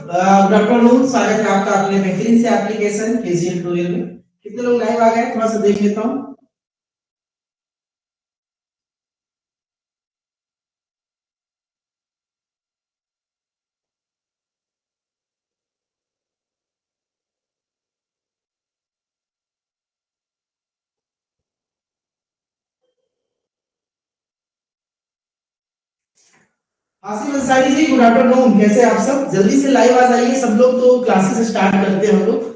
Good afternoon, स्वागत है आपका अपने बेहतरीन से एप्लीकेशन केजीएल ट्यूटोरियल में। कितने लोग लाइव आ गए थोड़ा सा देख लेता हूँ। Asif Ansari ji, good afternoon. कैसे आप सब? जल्दी से लाइव आ जाइए सब लोग, तो क्लासेस स्टार्ट करते हैं हम लोग।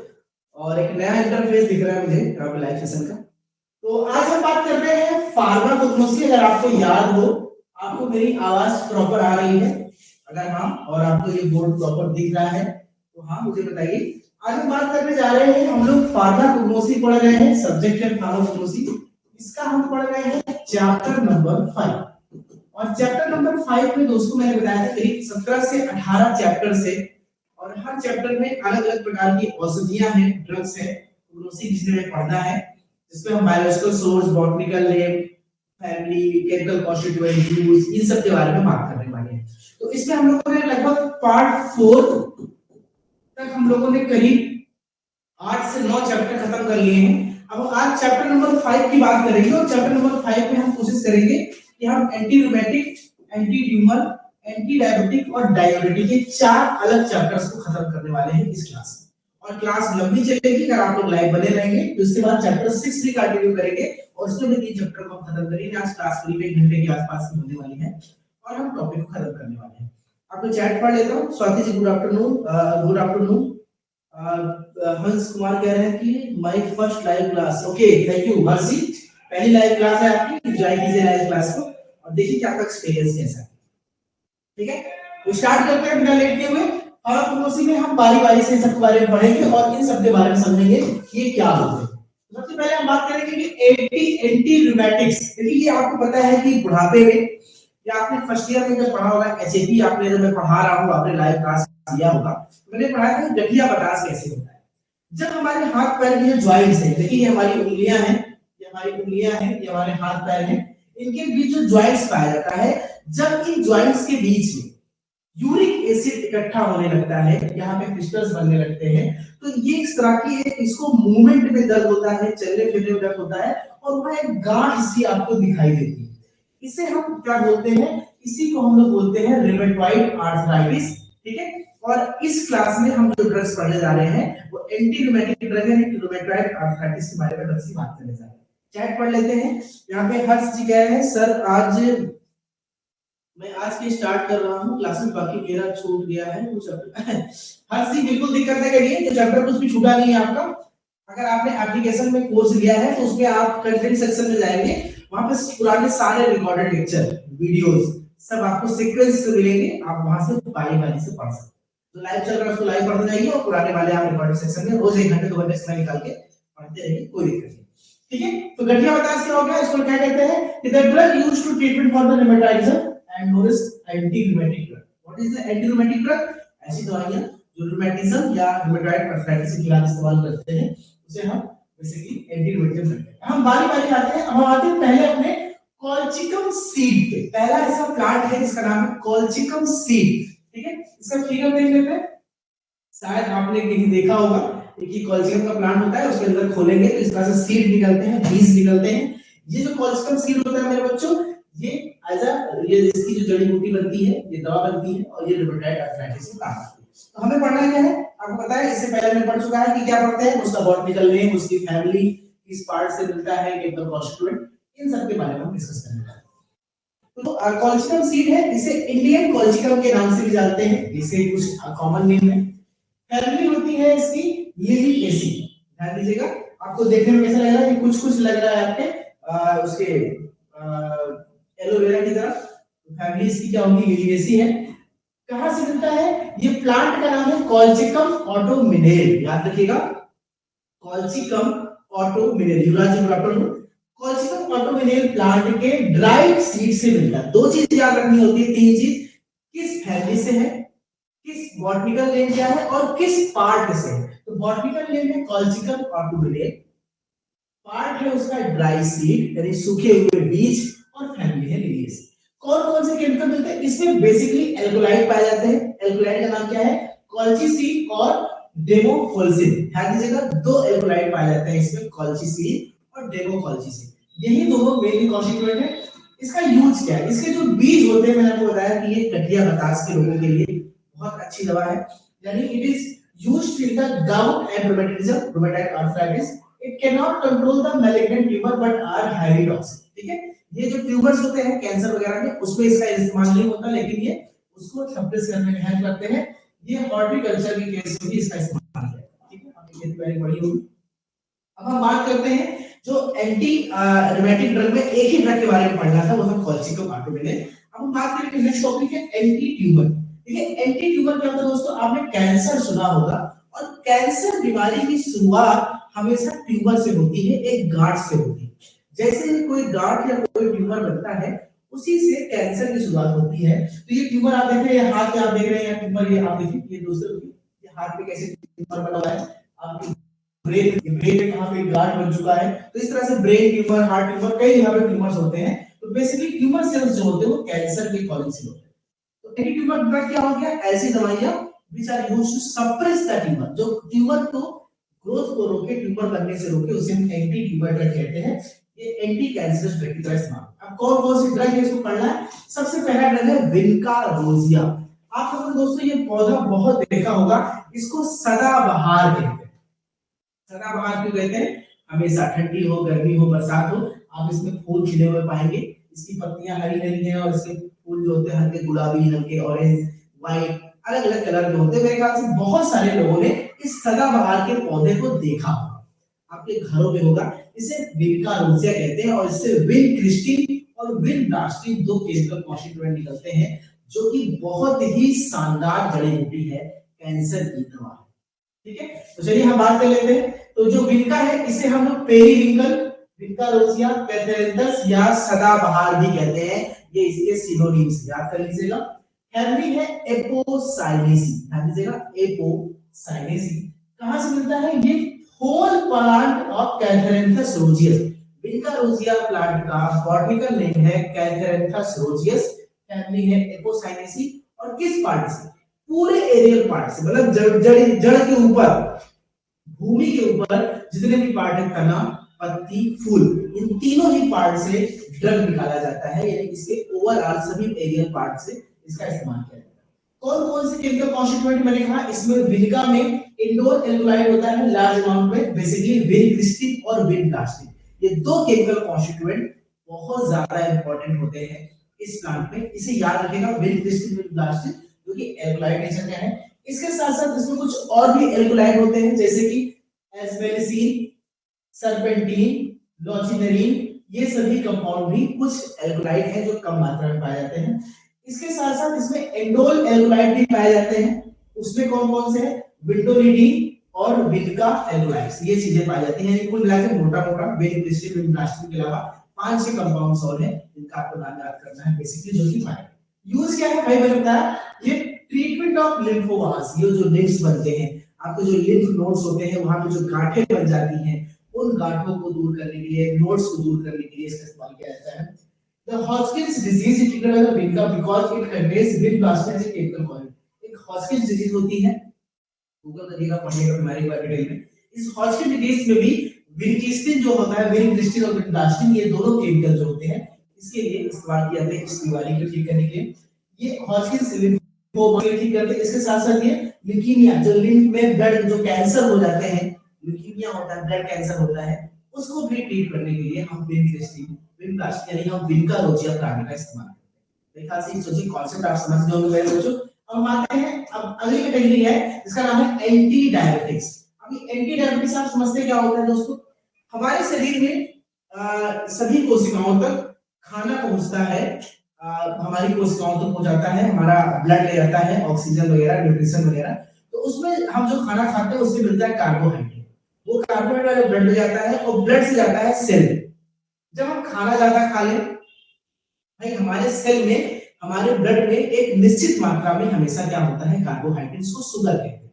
और एक नया इंटरफेस दिख रहा है मुझे यहाँ पे लाइव सेशन का। तो आज हम बात कर रहे हैं फार्माकोग्नोसी। अगर आपको याद हो, आपको मेरी आवाज प्रॉपर आ रही है? अगर हाँ, और आपको ये बोर्ड प्रॉपर दिख रहा है तो हाँ मुझे बताइए। आज हम बात करने जा रहे हैं, हम लोग फार्माकोग्नोसी पढ़ रहे हैं, सब्जेक्ट है फार्माकोग्नोसी। इसका हम पढ़ रहे हैं चैप्टर नंबर 5। और चैप्टर नंबर 5 में दोस्तों मैंने बताया था करीब 17 से 18 चैप्टर से, और हर चैप्टर में अलग अलग प्रकार की औषधियां हैं, ड्रग्स है, उसी विषय में पढ़ना है, जिसमें हम biological source, botanical name, family, chemical constituent use, इन सब के बारे में बात करने वाले हैं। तो इसमें हम लोगों ने लगभग पार्ट 4 तक हम लोगों ने करीब 8 से 9 चैप्टर खत्म कर लिए हैं। अब आज चैप्टर नंबर 5 की बात करेंगे, और चैप्टर नंबर 5 में हम कोशिश करेंगे कि हम anti rheumatic, anti tumour, anti diabetic और डायबिटिक के 4 अलग चैप्टर्स को खत्म करने वाले हैं इस क्लास में। और क्लास लंबी चलेगी, अगर आप लोग लाइव बने रहेंगे तो इसके बाद चैप्टर 6 भी कंटिन्यू करेंगे, और उसमें भी 3 चैप्टर को हम खत्म करेंगे। आज क्लास करीब 1 घंटे के आसपास की होने वाली है, और हम टॉपिक को खत्म करने वाले हैं। आपको चैट पढ़ लेता हूं। Swati ji, good afternoon. Good afternoon. हंस कुमार कह रहे हैं कि my first live class. Okay, thank you हंस जी। पहली लाइव क्लास है आपकी, ज्वाइन कीजिए लाइव क्लास को और देखिए कि आपका एक्सपीरियंस कैसा है। ठीक है, तो स्टार्ट करते हैं बिना लेट किए हुए। और उसी में हम बारी बारी से सबके बारे में पढ़ेंगे और इन सब के बारे में समझेंगे कि ये क्या होते हैं। सबसे पहले हम बात करेंगे कि एंटी रूमेटिक्स। देखिए, ये आपको पता है कि बुढ़ापे में, या आपने फर्स्ट ईयर में जब पढ़ा होगा एचएपी, आपने जब मैं पढ़ा रहा हूं, आपने लाइव क्लास दिया होगा, मैंने पढ़ाया था गठिया बतास कैसे होता है। जब हमारे हाथ पैर की जो जॉइंट्स है, देखिए ये हमारी उंगलियां हैं, ये हमारी उंगलियां हैं, ये हमारे हाथ पैर हैं, इनके बीच जो जॉइंट्स पाया जाता है, जब इन जॉइंट्स के बीच में यूरिक एसिड इकट्ठा होने लगता है, यहाँ पे क्रिस्टल्स बनने लगते हैं, तो ये इस तरह की है, इसको मूवमेंट में दर्द होता है, चलने फिरने में दर्द होता है, और वह एक गांठ सी आपको दिखाई देती है। इसे हम क्या बोलते हैं? इसी को हम लोग बोलते हैं रिमेटॉइड आर्थराइटिस। ठीक है, और इस क्लास में हम जो ड्रग्स पढ़ने जा रहे हैं वो एंटी रूमेटिक ड्रग है, रिमेटॉइड आर्थराइटिस के बारे में ड्रग्स की बात करने जा रहे हैं। चैट पढ़ लेते हैं। यहाँ पे हर्ष जी कह रहे हैं, सर आज मैं आज के स्टार्ट कर रहा हूँ क्लासेस, बाकी मेरा छूट गया है कुछ। हर्ष जी बिल्कुल दिक्कत नहीं करिए, जो चैप्टर कुछ भी छूटा नहीं है आपका। अगर आपने एप्लीकेशन में कोर्स लिया है तो उसमें आप कंटेंट सेक्शन में जाएंगे, वहां पे पुराने सारे रिकॉर्डेड लेक्चर वीडियोस सब आपको सीक्वेंस से मिलेंगे, आप वहां से बारी बारी से पढ़ सकते हैं। तो लाइव चल रहा है उसको लाइव पढ़ते जाइए, और पुराने वाले आप रिकॉर्डेड सेक्शन में रोज 1 घंटे 2 घंटे समय निकाल के पढ़ते रहिए, कोई दिक्कत नहीं। ठीक है, तो गठिया बतास क्या हो गया, इसको क्या कहते हैं? कि the drug used to treatment for the rheumatism and known as anti-rheumatic drug. What is the anti-rheumatic drug? ऐसी दवाइयां जो रूमेटिज्म या रूमेटॉइड आर्थराइटिस के खिलाफ इस्तेमाल करते हैं, उसे हम बेसिकली एंटी-रूमेटिज्म कहते हैं। हम बारी बारी आते हैं, हम आते हैं पहले अपने कॉल्चिकम सीड पे। पहला ऐसा प्लांट है जिसका नाम है कॉल्चिकम सीड। ठीक है, इसका फिगर देख लेते हैं। शायद आपने कहीं देखा होगा कि कॉल्चिकम का प्लांट होता है, उसके अंदर खोलेंगे तो इस तरह से सीड निकलते हैं, बीज निकलते हैं। ये जो कॉल्चिकम सीड होता है मेरे बच्चों, ये ये इसकी जो जड़ी बूटी बनती है, ये दवा बनती है, और ये रूमेटॉइड आर्थराइटिस में काम आती है। तो हमें पढ़ना क्या है आपको पता है, इससे पहले हमने पढ़ चुका है कि क्या पढ़ते हैं, उसका बॉटनिकल नेम, उसकी फैमिली, किस पार्ट से मिलता है, केमिकल कॉन्स्टिट्यूएंट, इन सब के बारे में हम डिस्कस करने वाले हैं। तो कॉल्चिकम सीड है, इसे इंडियन कॉल्चिकम के नाम से भी जानते हैं, इसे कुछ कॉमन नेम है। फैमिली होती है इसकी लिलिएसी। ध्यान दीजिएगा, आपको देखने में कैसा लग रहा है कि कुछ कुछ लग रहा है आपके उसके एलोवेरा की तरह। तो फैमिली इसकी क्या होगी? लिलिएसी है। कहां से मिलता है? ये प्लांट का नाम है कॉल्चिकम ऑटोमिनेल। याद रखिएगा, कॉल्चिकम ऑटोमिनेल। युवराज जी, कॉल्चिकम ऑटोमिनेल प्लांट के ड्राइड सीड से मिलता है। 2 चीज याद रखनी होती है, 3 चीज। किस फैमिली से है, किस बॉटनिकल नेम क्या है, और किस पार्ट से। तो बॉटनिकल नेम है कॉल्चिकम ऑटोमिनेल, पार्ट है उसका ड्राई सीड यानी सूखे हुए बीज, और फैमिली है लिलियस। कौन कौन से केमिकल मिलते हैं इसमें? बेसिकली एल्कोलाइड पाए जाते हैं। एल्कोलाइड का नाम क्या है? कॉल्चिसिन और डेमोकोल्सिन। ध्यान दीजिएगा, दो एल्कोलाइड पाए जाते हैं इसमें, कॉल्चिसिन और डेमोकोल्चिसिन, यही दोनों मेन कॉन्स्टिट्यूएंट है। इसका यूज क्या है? इसके जो बीज होते हैं, मैंने आपको बताया कि ये गठिया बतास के लोगों के लिए बहुत अच्छी दवा है, यानी it is used in the gout and rheumatism, rheumatoid arthritis. It can not control the malignant tumour but are highly toxic. ठीक है, ये जो ट्यूमर्स होते हैं कैंसर वगैरह में, उसमें इसका इस्तेमाल नहीं होता, लेकिन ये उसको सप्रेस करने में हेल्प करते हैं। ये हॉर्टिकल्चर के केस में भी इसका इस्तेमाल है। ठीक है, आपने खेती बाड़ी पढ़ी होगी। अब हम बात करते हैं जो एंटी रूमेटिक ड्रग में एक ही ड्रग के बारे में पढ़ना था, वो हम कॉल्चिकोकार्टोमेन है। अब हम बात करेंगे नेक्स्ट टॉपिक है एंटी ट्यूमर। ठीक है, एंटी ट्यूमर क्या होता है दोस्तों? आपने कैंसर सुना होगा, और कैंसर बीमारी की शुरुआत हमेशा ट्यूमर से होती है, एक गांठ से होती है। जैसे ही कोई गांठ या कोई ट्यूमर बनता है, उसी से कैंसर की शुरुआत होती है। तो ये ट्यूमर आप देख रहे हैं, हाथ पे आप देख रहे हैं ट्यूमर, ये आप देखिए, ये दोस्तों ये हाथ पे कैसे ट्यूमर बना हुआ है, आपकी ब्रेन में कहां पे गांठ बन चुका है। तो इस तरह से ब्रेन ट्यूमर, हार्ट ट्यूमर, कई जगह पे ट्यूमर्स होते हैं। तो बेसिकली ट्यूमर सेल्स जो होते हैं वो कैंसर के कॉलिंग सेल होते हैं। तो एंटी ट्यूमर ड्रग क्या हो गया? ऐसी दवाइयां which are used to suppress the tumour, जो ट्यूमर को ग्रोथ को रोके, ट्यूमर बनने से रोके, उसे हम एंटी ट्यूमर ड्रग कहते हैं। ये एंटी कैंसरस ड्रग की तरह इस्तेमाल। अब कौन कौन सी ड्रग है इसको पढ़ना है। सबसे पहला ड्रग है विनका रोजिया। आप लोगों ने दोस्तों ये पौधा बहुत देखा होगा, इसको सदाबहार कहते हैं। सदाबहार क्यों कहते हैं? हमेशा ठंडी हो, गर्मी हो, बरसात हो, आप इसमें फूल खिले हुए पाएंगे। इसकी पत्तियां हरी हरी हैं और इसके फूल जो होते हैं हल्के गुलाबी, हल्के ऑरेंज, व्हाइट, अलग अलग कलर के होते हैं। मेरे ख्याल से बहुत सारे लोगों ने इस सदाबहार के पौधे को देखा होगा, आपके घरों में होगा। इसे विनका रोजिया कहते हैं, और इससे विन क्रिस्टी और विन ब्लास्टी दो केमिकल कॉन्स्टिट्यूएंट निकलते हैं, जो कि बहुत ही शानदार जड़ी बूटी है, कैंसर की दवा। ठीक है, तो चलिए हम बात कर लेते हैं। तो जो विनका है, इसे हम लोग पेरीविंकल, विनका रोजिया, पेथेरेंथस या सदाबहार भी कहते हैं। ये इसके सिनोनिम्स याद कर लीजिएगा। फैमिली है एपोसाइनेसी, ध्यान दीजिएगा, एपोसाइनेसी। कहां से मिलता है? ये whole plant of Catharanthus roseus. Vinca rosea plant का बॉटनिकल नेम है कैथेरेंथस रोजियस, फैमिली है एपोसाइनेसी। और किस पार्ट से? पूरे एरियल पार्ट से, मतलब जड़ के ऊपर, भूमि के ऊपर जितने भी पार्ट है, तना, पत्ती, फूल, इन तीनों ही पार्ट से ड्रग निकाला जाता है, यानी इसके ओवरऑल सभी एरियल पार्ट से इसका इस्तेमाल किया जाता है। कौन कौन से केमिकल कॉन्स्टिट्यूएंट मैंने कहा? इसमें विनिगा में इंडोल एल्कोलाइड होता है लार्ज अमाउंट में, बेसिकली विन क्रिस्टिक और विन प्लास्टिक। ये दो केमिकल कॉन्स्टिट्यूएंट बहुत ज्यादा इंपॉर्टेंट होते हैं इस प्लांट में। इसे याद रखिएगा, विन क्रिस्टिक, विन प्लास्टिक, जो कि एल्कोलाइड नेचर के हैं। इसके साथ साथ इसमें कुछ और भी एल्कोलाइड होते हैं, जैसे कि एस्बेरिसीन, सर्पेंटीन, लॉचिनेरिन, ये सभी कंपाउंड भी कुछ एल्कोलाइड हैं जो कम मात्रा में पाए जाते हैं। इसके साथ साथ इसमें एंडोल एल्कोलाइड भी पाए जाते हैं। उसमें कौन कौन से हैं? विंडोलिडीन और विनका एल्कोलाइड्स, ये चीजें पाई जाती हैं। कुल मिलाकर मोटा मोटा विन क्रिस्टिक, विन प्लास्टिक के अलावा 5-6 कंपाउंड्स और हैं जिनका आपको नाम याद करना है, बेसिकली जो कि पाए। यूज क्या है भाई? मैंने बताया ये ट्रीटमेंट ऑफ लिम्फोमास, ये जो लिम्फ्स बनते हैं, आपके जो लिम्फ नोड्स होते हैं, वहां पे जो गांठें बन जाती हैं, उन गांठों को दूर करने के लिए, नोड्स को दूर करने के लिए इसका इस्तेमाल किया जाता है। The Hodgkin's disease is treated by the Vinca because it contains vinblastine as a chemical component. एक Hodgkin's disease होती है, गूगल करिएगा, पढ़िएगा बीमारी के डिटेल में। इस Hodgkin's disease में भी विनक्रिस्टिन जो होता है, विनक्रिस्टिन और विनब्लास्टिन, ये दोनों केमिकल जो होते हैं, इसके लिए इस्तेमाल किया जाता है इस बीमारी को ठीक करने के लिए। ये Hodgkin's लिम्फोमा ठीक करते हैं। इसके साथ साथ ये ल्यूकीमिया, जो लिम्फ में ब्लड जो कैंसर हो जाते हैं, ल्यूकीमिया होता है, ब्लड कैंसर होता है, उसको भी ट्रीट करने के लिए हम विनक्रिस्टिन, विनब्लास्टिन यानी हम विनका रोजिया प्लांट का इस्तेमाल करते हैं। देखा से सोचिए कॉन्सेप्ट आप समझ गए होंगे मेरे बच्चों। अब आते हैं, अब अगली कैटेगरी है जिसका नाम है एंटी डायबिटिक्स। अभी एंटी डायबिटिक्स आप समझते क्या होता है दोस्तों? हमारे शरीर में सभी कोशिकाओं तक खाना पहुंचता है, हमारी कोशिकाओं तक पहुंचाता है, हमारा ब्लड ले जाता है, ऑक्सीजन वगैरह, न्यूट्रिशन वगैरह। तो उसमें हम जो खाना खाते हैं उससे मिलता है कार्बोहाइड्रेट। वो कार्बोहाइड्रेट ब्लड में जाता है और ब्लड से जाता है सेल में। जब हम खाना ज्यादा खा लें भाई, हमारे सेल में, हमारे ब्लड में एक निश्चित मात्रा में हमेशा क्या होता है? कार्बोहाइड्रेट्स को शुगर कहते हैं।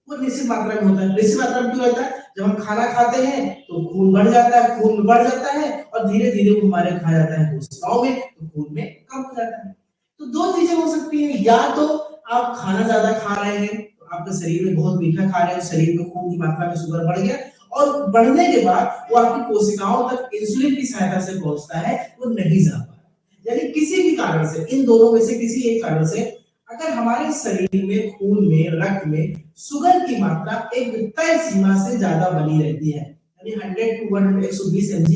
वो निश्चित मात्रा में होता है। निश्चित मात्रा में क्यों होता है? जब हम खाना खाते हैं तो खून बढ़ जाता है, खून बढ़ जाता है और धीरे धीरे वो हमारे खा जाता है कोशिकाओं में, तो खून में कम हो जाता है। तो दो चीजें हो सकती हैं, या तो आप खाना ज्यादा खा रहे हैं तो आपके शरीर में बहुत मीठा खा रहे हैं, शरीर में खून की मात्रा में शुगर बढ़ गया, और बढ़ने के बाद वो आपकी कोशिकाओं तक इंसुलिन की सहायता से पहुंचता है, वो नहीं जा पा रहा। यानी किसी भी कारण से, इन दोनों में से किसी एक कारण से अगर हमारे शरीर में, खून में, रक्त में शुगर की मात्रा एक तय सीमा से ज्यादा बनी रहती है, यानी 100 टू 120 mg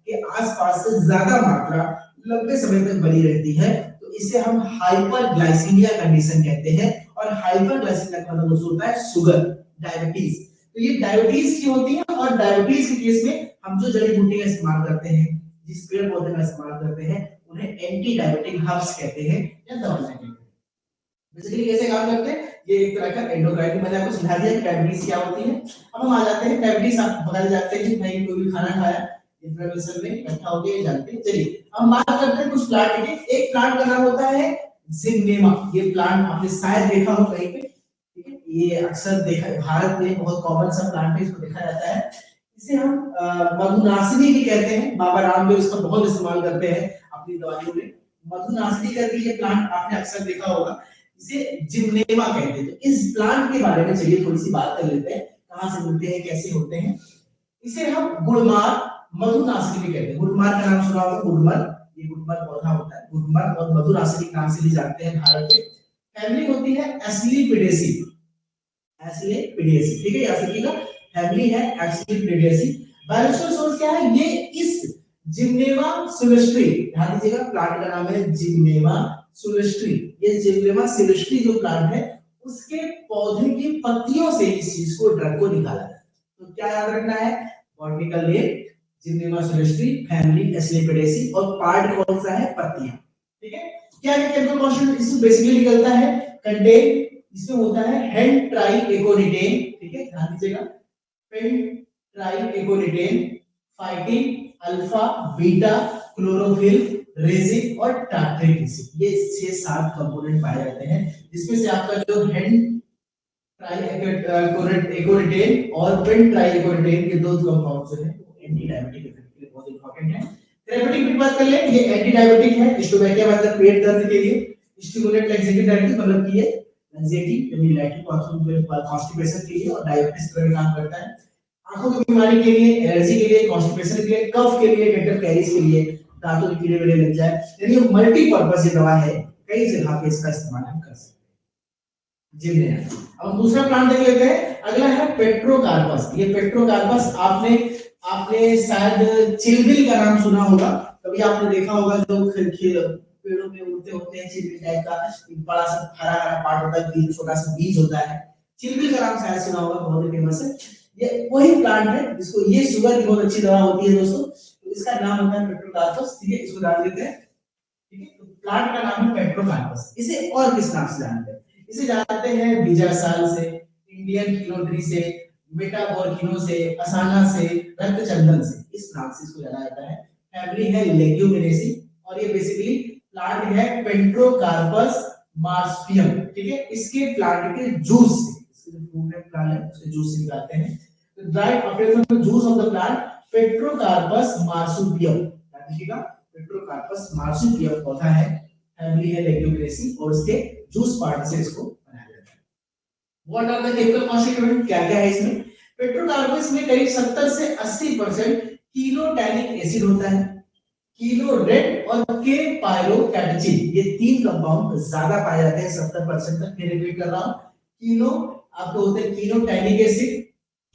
के आसपास से ज्यादा मात्रा लंबे समय तक बनी रहती है, तो इसे हम हाइपरग्लाइसीमिया कंडीशन कहते हैं। और हाइपरग्लाइसीमिया का मतलब होता है शुगर, डायबिटीज। तो ये डायबिटीज की होती है, और डायबिटीज के केस में हम जो जड़ी बूटियां इस्तेमाल करते हैं, जिस पेड़ पौधे का इस्तेमाल करते हैं, उन्हें एंटी डायबिटिक हर्ब्स कहते हैं या दवाएं कहते हैं। बेसिकली कैसे काम करते हैं, ये एक तरह का एंडोक्राइन, मैंने आपको समझा दिया कि डायबिटीज क्या होती है। अब हम आ जाते हैं डायबिटीज, आप बता जाते हैं कि भाई कोई भी खाना खाया, इन्फ्लेमेशन में इकट्ठा हो गया, जानते हैं। चलिए हम बात करते हैं कुछ प्लांट की। एक प्लांट का नाम होता है जिम्नेमा। ये प्लांट आपने शायद देखा हो कहीं पे, ठीक है, ये अक्सर देखा, भारत में बहुत कॉमन सा प्लांट है, इसको देखा जाता है। इसे हम मधुनासिनी भी कहते हैं, बाबा रामदेव इसका बहुत इस्तेमाल करते हैं अपनी दवाइयों में। मधुनासिनी करके ये प्लांट आपने अक्सर देखा होगा, इसे जिम्नेमा कहते हैं। तो इस प्लांट के बारे में चलिए थोड़ी सी बात कर लेते हैं, कहां से मिलते हैं, कैसे होते हैं। इसे हम गुड़मार, मधुनासिनी भी कहते हैं। गुड़मार का नाम सुना होगा, गुड़मर, ये गुड़मर पौधा होता है। गुड़मर और मधुनासिनी नाम से भी जानते हैं भारत में। फैमिली होती है एस्लीपिडेसी, एस्लीपिडेसी, ठीक है, याद रखिएगा, फैमिली है एस्लीपिडेसी। बायोलॉजिकल सोर्स क्या है, ये इस जिम्नेमा सिल्वेस्ट्री, ध्यान दीजिएगा, प्लांट का नाम है जिम्नेमा सिल्वेस्ट्री। ये जिम्नेमा सिल्वेस्ट्री जो प्लांट है, उसके पौधे की पत्तियों से इस चीज को, ड्रग को निकाला जाता है। तो क्या याद रखना है, botanical name Gymnema sylvestre, family Asclepiadaceae, और पार्ट कौन सा है, पत्तियां, ठीक है। क्या है केमिकल कॉन्स्टिट्यूएंट इसमें बेसिकली निकलता है, कंटेन, इसमें होता है हेन ट्राई एकोनिटेन, ठीक है, ध्यान दीजिएगा, hentriacontane, phytin, alpha, beta, chlorophyll, resin और टार्ट्रिक एसिड, ये 6-7 कंपोनेंट पाए जाते हैं, जिसमें से आपका जो हेन ट्राइएकोनिटेन और पेन ट्राइएकोनिटेन के दो कंपाउंड जो है एंटी डायबिटिक इफेक्ट के लिए बहुत इंपॉर्टेंट है। थेरेपेटिक की बात कर ले, ये एंटी डायबिटिक है, स्टोमैकिया मतलब पेट दर्द के लिए, स्टिमुलेट लैक्सेटिव डायबिटीज मतलब कि ये लैक्सेटिव यानी लैक्टिक कॉन्स्टिपेशन के लिए, और डायबिटीज का काम करता है। आंखों की बीमारी के लिए, एलर्जी के लिए, कॉन्स्टिपेशन के लिए, कफ के लिए, डेंटल कैरीज के लिए, दांतों के कीड़े वीड़े लग जाए, यानी मल्टीपर्पज ये दवा है, कई जगह पे इसका इस्तेमाल हम कर सकते हैं। अब दूसरा प्लांट देख लेते हैं, अगला है पेट्रोकार्पस। ये पेट्रोकार्पस आपने आपने शायद चिलबिल का नाम सुना होगा, कभी आपने देखा होगा, जो पेड़ों में उड़ते होते हैं, चिलबिल टाइप का बड़ा सा हरा हरा पार्ट होता है, छोटा सा बीज होता है, चिलबिल का नाम शायद सुना होगा, बहुत ही फेमस है। ये वही प्लांट है जिसको, ये शुगर की बहुत अच्छी दवा होती है दोस्तों, तो इसका नाम होता है पेट्रोकार्पस, ठीक है, इसको डाल देते हैं, ठीक है। तो प्लांट का नाम है पेट्रोकार्पस। इसे और किस नाम से जानते हैं, इसे जानते हैं बीजासाल से, इंडियन किनोट्री से, मेटाबोर्किनो से, असाना से, रक्तचंदन से, इस नाम से इसको जाना जाता है। फैमिली है लेग्यूमिनेसी, और ये बेसिकली प्लांट है पेट्रोकार्पस मार्सपियम, ठीक है। इसके प्लांट के जूस से, इसके जो फ्रूट है, प्लांट है, उसके जूस से निकालते हैं। तो dried of juice of the plant Pterocarpus marsupium, देखिएगा, पेट्रोकार्पस मार्सुपियम पौधा है, फैमिली है लेग्यूमिनेसी, और उसके जूस पार्ट से इसको बनाया जाता है। What are the chemical constituent, क्या क्या है इसमें, पेट्रोकार्पस में करीब 70 से 80% कीनोटैनिक एसिड होता है, कीनोरेट और के पायरोकैटेचिन, ये तीन कंपाउंड ज्यादा पाए जाते हैं 70% तक। मैं रिपीट कर रहा हूं, कीनो आपको होते हैं कीनोटैनिक एसिड,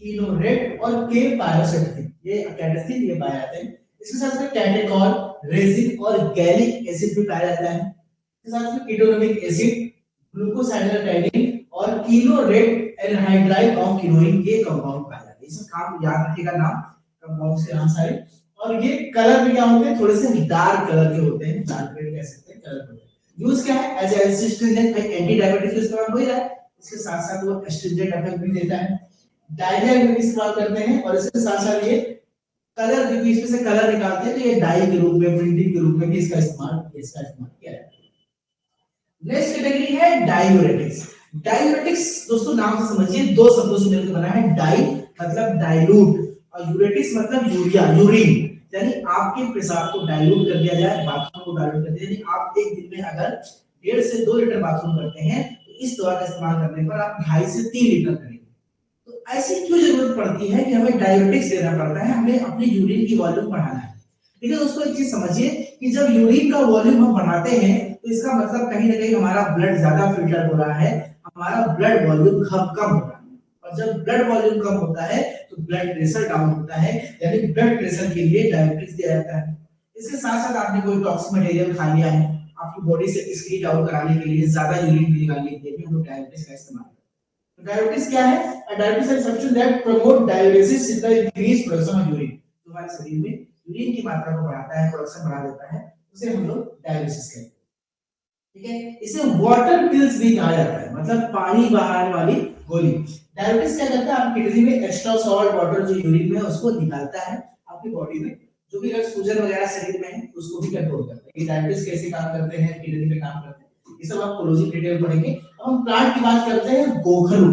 कीनोरेट और के पायरोकैटेचिन, ये कैटेचिन ये पाए जाते हैं। इसके साथ में कैटेकॉल, रेजिन और गैलिक एसिड भी पाया जाता है। इसके साथ में कीटोनोमिक एसिड, ग्लूकोसाइनोटैनिन और कीनोरेट एनहाइड्राइड ऑफ कीनोइन, ये कंपाउंड पाए जाते हैं। इसका काम याद रखिएगा, नाम कंपाउंड्स के नाम सारे। और ये कलर भी क्या होते हैं, थोड़े से डार्क कलर के होते हैं, डार्क रेड कह सकते हैं, कलर होते हैं। यूज क्या है, एज एस्ट्रिंजेंट, एंटी डायबिटिक का इस्तेमाल हो ही रहा है, इसके साथ साथ वो एस्ट्रिंजेंट इफेक्ट भी देता है। डायरिया में इस्तेमाल करते हैं, और इसके साथ साथ ये कलर भी, इसमें से कलर निकालते हैं, तो ये डाई के रूप में, प्रिंटिंग के रूप में भी इसका इस्तेमाल किया जाता है। नेक्स्ट कैटेगरी है डायूरेटिक्स। डायूरेटिक्स दोस्तों नाम से समझिए, दो शब्दों से मिलकर बना है, डाई मतलब डाइल्यूट, और यूरेटिक्स मतलब यूरिया, यूरिन, यानी आपके पेशाब को डाइल्यूट कर दिया जाए, बाथरूम को डाइल्यूट कर दिया जाए। आप एक दिन में अगर 1.5 से 2 लीटर बाथरूम करते हैं, तो इस दवा का इस्तेमाल करने पर आप 2.5 से 3 लीटर करेंगे। तो ऐसी क्यों जरूरत पड़ती है कि हमें डायबिटिक्स देना पड़ता है, हमें अपनी यूरिन की वॉल्यूम बढ़ाना है। ठीक है दोस्तों, एक चीज समझिए कि जब यूरिन का वॉल्यूम हम बढ़ाते हैं तो इसका मतलब कहीं ना कहीं हमारा ब्लड ज्यादा फिल्टर हो रहा है, हमारा ब्लड वॉल्यूम कम हो रहा है। और जब ब्लड वॉल्यूम कम होता है तो ब्लड प्रेशर डाउन होता है, यानी ब्लड प्रेशर के लिए डायबिटिक्स दिया जाता है। इसके साथ साथ आपने कोई टॉक्सिक मटेरियल खा लिया है, आपकी बॉडी से एक्सक्रीट आउट कराने के लिए, ज्यादा यूरिन निकालने के लिए भी हम लोग डायबिटिक्स का इस्तेमाल करते हैं। तो डायबिटिक्स क्या है? Diabetics is substance that promote dialysis in the increase production of urine. जो हमारे शरीर में यूरिन की मात्रा को बढ़ाता है, प्रोडक्शन बढ़ा देता है, उसे हम लोग डायलिसिस कहते हैं। ठीक है, इसे वाटर पिल्स भी कहा जाता है, मतलब पानी बहाने वाली गोली। डायबिटिस क्या करता है? आपकी किडनी में एक्स्ट्रा सॉल्ट वाटर जो यूरिन में है उसको निकालता है, आपकी बॉडी में जो भी रक्त सूजन वगैरह शरीर में है उसको भी कंट्रोल करता है। ये डायबिटिस कैसे काम करते हैं, किडनी पे काम करते हैं, ये सब आप कोलोजी डिटेल पढ़ेंगे। अब हम प्लांट की बात करते हैं, गोखरू।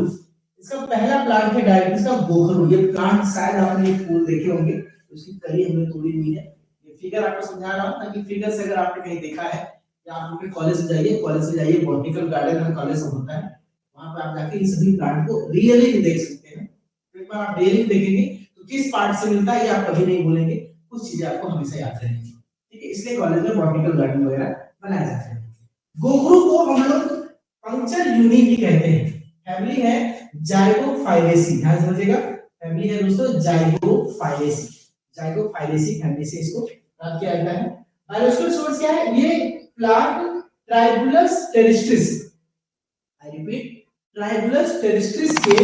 इसका पहला प्लांट है डायबिटिस का, गोखरू। ये प्लांट शायद आपने एक फूल देखे होंगे, उसकी कली हमने तोड़ी हुई है। ये फिगर आपको समझा रहा हूं ताकि फिगर से अगर आपने कहीं देखा है, या आप अपने कॉलेज जाइए, कॉलेज से जाइए, बॉटनिकल गार्डन में कॉलेज होता है, वहां पे आप जाके इन सभी प्लांट को रियली देख सकते हैं। एक बार आप रियली देखेंगे तो किस पार्ट से मिलता है ये आप कभी नहीं भूलेंगे, कुछ चीजें आपको हमेशा याद रहेंगी। ठीक है, इसलिए कॉलेज में बॉटनिकल गार्डन वगैरह बनाए जाते हैं। गोखरू को हम लोग पंक्चर यूनि भी कहते हैं। फैमिली है जाइगोफाइलेसी, ध्यान समझिएगा, फैमिली है दोस्तों जाइगोफाइलेसी। जाइगोफाइलेसी फैमिली से इसको प्राप्त किया जाता है। बायोलॉजिकल सोर्स क्या है? ये प्लांट ट्राइबुलस टेरिस्ट्रिस, आई रिपीट, ट्राइबुलस टेरिस्ट्रिस के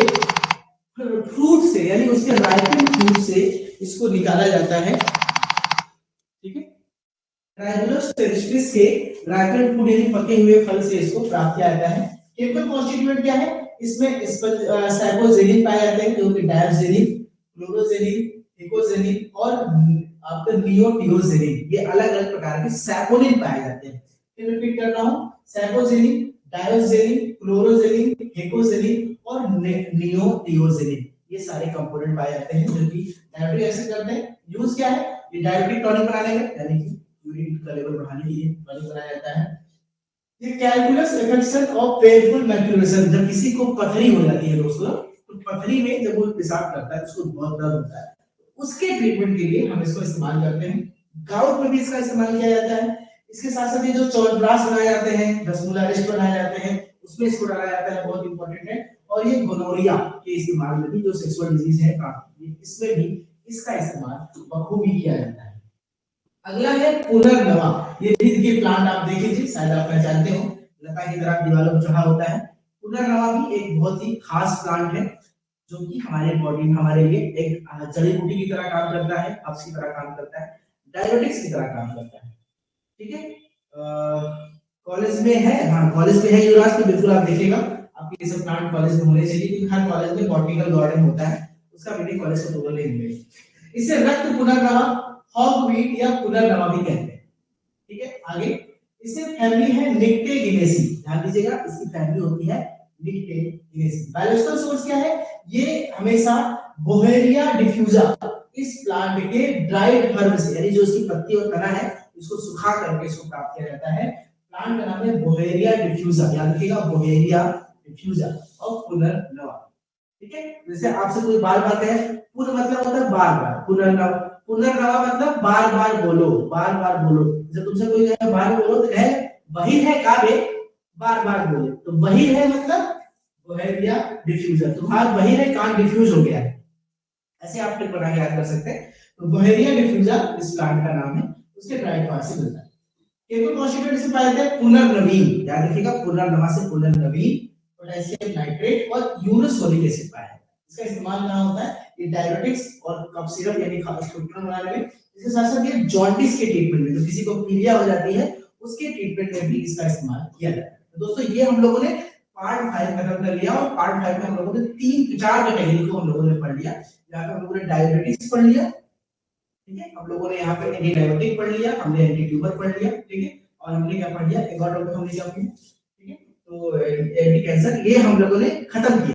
फ्रूट से, यानी उसके राइपेंड फ्रूट से इसको निकाला जाता है। ठीक है, ट्राइबुलस टेरिस्ट्रिस के राइपेंड फ्रूट यानी पके हुए फल से इसको प्राप्त किया जाता है। केमिकल कॉन्स्टिट्यूएंट क्या है? इसमें साइकोजेनिन पाए जाते हैं, जो कि डायोजेनिन, क्लोरोजेनिन, इकोजेनिन और आपका नियोटियोजेनिन, ये अलग-अलग प्रकार के सैपोनिन पाए जाते हैं। फिर रिपीट कर रहा हूं, सैपोजेनिन, डायोजेनिन, क्लोरोजेनिन, इकोजेनिन और नियोटियोजेनिन, ये सारे कंपोनेंट पाए जाते हैं जो कि डायबिटिक एसिड करते हैं। यूज क्या है? ये डायबिटिक टॉनिक बनाने में, यानी कि यूरिन का लेवल बढ़ाने के लिए टॉनिक बनाया जाता है। ये कैलकुलस इफेक्शन ऑफ पेनफुल मैक्यूलेशन, जब किसी को पथरी हो जाती है दोस्तों, तो पथरी में जब वो पेशाब करता है उसको बहुत दर्द होता है, उसके ट्रीटमेंट के लिए हम इसको इस्तेमाल करते हैं। गाउट में भी इसका इस्तेमाल किया जाता है। इसके साथ साथ ये जो च्यवनप्राश बनाए जाते हैं, दसमूला रिस्ट बनाए जाते हैं, उसमें इसको डाला जाता है, बहुत इंपॉर्टेंट है। और ये गोनोरिया के इस्तेमाल में भी, जो सेक्सुअल डिजीज है इसमें भी इसका इस्तेमाल बखूबी किया जाता है। अगला है पुनर्नवा। ये देखिए प्लांट आप देख लीजिए, शायद आप पहचानते हो, लता की तरह दीवारों पर चढ़ा होता है। पुनर्नवा भी एक बहुत ही खास प्लांट है जो कि हमारे बॉडी में, हमारे लिए एक जड़ी बूटी की तरह काम करता है, हर्ब्स की तरह काम करता है, डायबिटिक्स की तरह काम करता है। ठीक है, कॉलेज में है, हाँ कॉलेज में है युवराज, तो बिल्कुल आप देखिएगा, आपके ये सब प्लांट कॉलेज में होने चाहिए, क्योंकि हर कॉलेज में बॉटनिकल गार्डन होता है, उसका मीटिंग कॉलेज से अप्रूवल नहीं मिलेगी। इसे रक्त पुनर्नवा, हॉगवीट या पुनर्नवा भी कहते हैं। ठीक है, आगे इसे फैमिली है निक्टेगिनेसी, ध्यान दीजिएगा, इसकी फैमिली होती है निक्टेगिनेसी। बायोलॉजिकल सोर्स क्या है? ये हमेशा बोहेरिया डिफ्यूजा, इस प्लांट के ड्राइड हर्ब से, यानी जो इसकी पत्ती और तना है इसको सुखा करके इसको प्राप्त किया जाता है। प्लांट का नाम है बोहेरिया डिफ्यूजा, याद रखिएगा, बोहेरिया डिफ्यूजा और पुनर्नवा। ठीक है, जैसे आपसे कोई बार बार कहे, पुनः मतलब होता है बार बार, पुनर्नवा, पुनर्नवा मतलब बार बार बोलो, बार बार बोलो। जब तुमसे कोई कहे बार बोलो तो कहे वही है काबे, बार बार बोले, तो वही है मतलब वो है क्या? डिफ्यूजर। तुम्हारा वही है, कान डिफ्यूज हो गया है, ऐसे आप ट्रिक बना के याद कर सकते हैं। तो बोहेरिया डिफ्यूजा इस प्लांट का नाम है, उसके ड्राइड पार्ट से मिलता है। केमिकल कॉन्स्टिट्यूएंट से पाए जाते हैं पुनर्नवीन, याद रखिएगा, पुनर्नवा से पुनर्नवीन, पोटेशियम नाइट्रेट और यूरसोलिक एसिड पाया जाता है। इसका इस्तेमाल कहां होता है? ये डायबिटिक्स और कफ सिरप यानी स्टूडेंट बनाने में, इसके साथ साथ ये जॉन्डिस के ट्रीटमेंट में, जो किसी को पीलिया हो जाती है उसके ट्रीटमेंट में भी इसका इस्तेमाल किया जाता है। तो दोस्तों ये हम लोगों ने पार्ट 5 खत्म कर लिया, और पार्ट 5 में हम लोगों ने 3-4 कैटेगरी को हम लोगों ने पढ़ लिया। यहाँ पे हम लोगों ने डायबिटीज पढ़ लिया, ठीक है, हम लोगों ने यहाँ पे एंटी डायबिटिक पढ़ लिया, हमने एंटी ट्यूबर पढ़ लिया, ठीक है, और हमने क्या पढ़ लिया, एक और टॉपिक हमने क्या पढ़ा, ठीक है, तो एंटी कैंसर, ये हम लोगों ने खत्म किया।